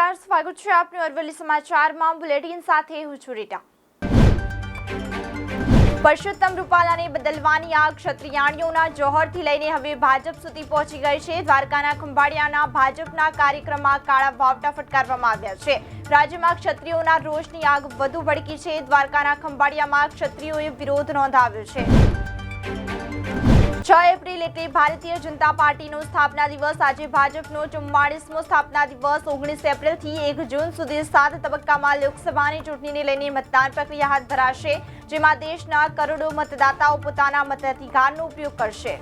નમસ્કાર, સ્વાગત છે આપનું અરવલ્લી સમાચારમાં. બુલેટિન સાથે હું છું રીટા. પરસોત્તમ રૂપાલાને બદલવાની આગ ક્ષત્રિયાણીઓના જોહરથી લઈને હવે ભાજપ સુધી પહોંચી ગઈ છે. દ્વારકાના ખંભાળિયાના ભાજપના કાર્યક્રમમાં કાળા વાવટા ફટકારવામાં આવ્યા છે. રાજ્યમાં ક્ષત્રિયોના રોષની આગ વધુ ભડકી છે. દ્વારકાના ખંભાળિયામાં ક્ષત્રિયોએ વિરોધ નોંધાવ્યો છે. 6 એપ્રિલ એટલે ભારતીય જનતા પાર્ટીનો સ્થાપના દિવસ. આજે ભાજપનો 44મો સ્થાપના દિવસ. 19 એપ્રિલથી 1 જૂન સુધી 7 તબક્કામાં લોકસભાની ચૂંટણીને લઈને મતદાન પ્રક્રિયા હાથ ધરાશે, જેમાં દેશના કરોડો મતદાતાઓ પોતાના મતાધિકારનો ઉપયોગ કરશે.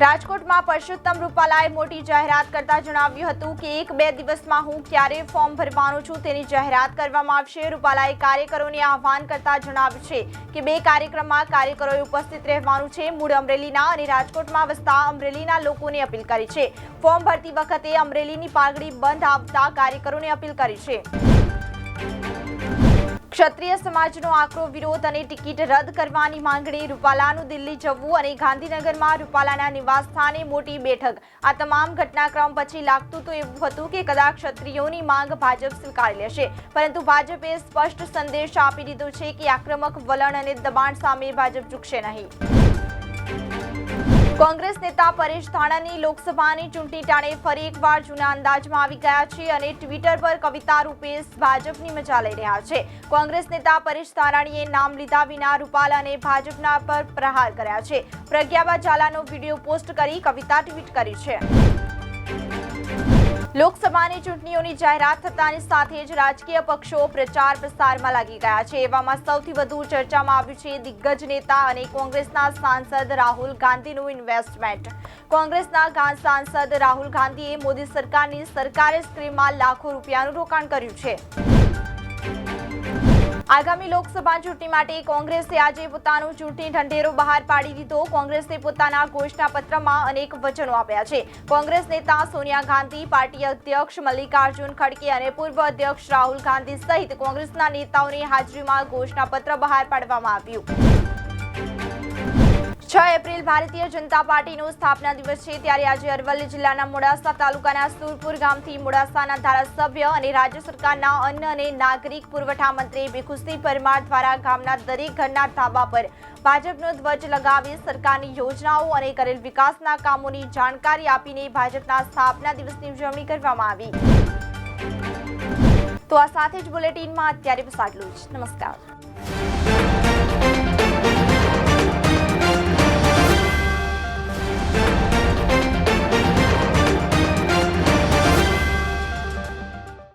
રાજકોટમાં પરસોત્તમ રૂપાલાએ મોટી જાહેરાત કરતા જણાવ્યું હતું કે 1-2 દિવસમાં હું ક્યારે ફોર્મ ભરવાનો છું તેની જાહેરાત કરવામાં આવશે. રૂપાલાએ કાર્યકરોને આહવાન કરતા જણાવ્યું છે કે 2 કાર્યક્રમમાં કાર્યકરોએ ઉપસ્થિત રહેવાનું છે. મૂળ અમરેલીના અને રાજકોટમાં વસતા અમરેલીના લોકોને અપીલ કરી છે. ફોર્મ ભરતી વખતે અમરેલીની પાઘડી બંધ આવતા કાર્યકરોને અપીલ કરી છે. ક્ષત્રિય સમાજનો આકરો વિરોધ અને ટિકિટ રદ કરવાની માંગણી. રૂપાલાનું દિલ્હી જવું અને ગાંધીનગરમાં રૂપાલાના નિવાસસ્થાને મોટી બેઠક. આ તમામ ઘટનાક્રમ પછી લાગતું તો એવું હતું કે કદાચ ક્ષત્રિયોની માંગ ભાજપ સ્વીકારી લેશે, પરંતુ ભાજપે સ્પષ્ટ સંદેશ આપી દીધો છે કે આક્રમક વલણ અને દબાણ સામે ભાજપ ઝૂકશે નહીં. કોંગ્રેસ નેતા પરેશ ધાનાણી લોકસભાની ચૂંટણી ટાણે ફરી એકવાર જૂના અંદાજમાં આવી ગયા છે અને ટ્વિટર પર કવિતા રૂપે ભાજપની મજા લઈ રહ્યા છે. કોંગ્રેસ નેતા પરેશ ધાનાણીએ નામ લીધા વિના રૂપાલા અને ભાજપના પર પ્રહાર કર્યા છે. પ્રજ્ઞાબા ઝાલાનો વિડીયો પોસ્ટ કરી કવિતા ટ્વીટ કરી છે. લોકસભાની ચૂંટણીઓની જાહેરાત થતાની સાથે જ રાજકીય પક્ષો પ્રચાર પ્રસારમાં લાગી ગયા છે. એવામાં સૌથી વધુ ચર્ચામાં આવ્યું છે દિગ્ગજ નેતા અને કોંગ્રેસના સાંસદ રાહુલ ગાંધીનું ઇન્વેસ્ટમેન્ટ. કોંગ્રેસના સાંસદ રાહુલ ગાંધીએ મોદી સરકારની સરકારી સ્કીમમાં લાખો રૂપિયાનું રોકાણ કર્યું છે. આગામી લોકસભા ચૂંટણી માટે કોંગ્રેસે આજે પોતાનો ચૂંટણી ઢંઢેરો બહાર પાડી દીધો. કોંગ્રેસે પોતાના ઘોષણાપત્રમાં અનેક વચનો આપ્યા છે. કોંગ્રેસ નેતા સોનિયા ગાંધી, પાર્ટી અધ્યક્ષ મલ્લિકાર્જુન ખડગે અને પૂર્વ અધ્યક્ષ રાહુલ ગાંધી સહિત કોંગ્રેસના નેતાઓની હાજરીમાં ઘોષણાપત્ર બહાર પાડવામાં આવ્યું. 6 એપ્રિલ ભારતીય જનતા પાર્ટીનો સ્થાપના દિવસ છે, ત્યારે આજે અરવલ્લી જિલ્લાના મોડાસા તાલુકાના સુરપુર ગામથી મોડાસાના ધારાસભ્ય અને રાજ્ય સરકારના અન્ન અને નાગરિક પુરવઠા મંત્રી ભીખુસિંહ પરમાર દ્વારા ગામના દરેક ઘરના ધાબા પર ભાજપનો ધ્વજ લગાવી સરકારની યોજનાઓ અને કરેલ વિકાસના કામોની જાણકારી આપીને ભાજપના સ્થાપના દિવસની ઉજવણી કરવામાં આવી. તો આ સાથે જ બુલેટિનમાં અત્યારે બસ આટલું જ. નમસ્કાર.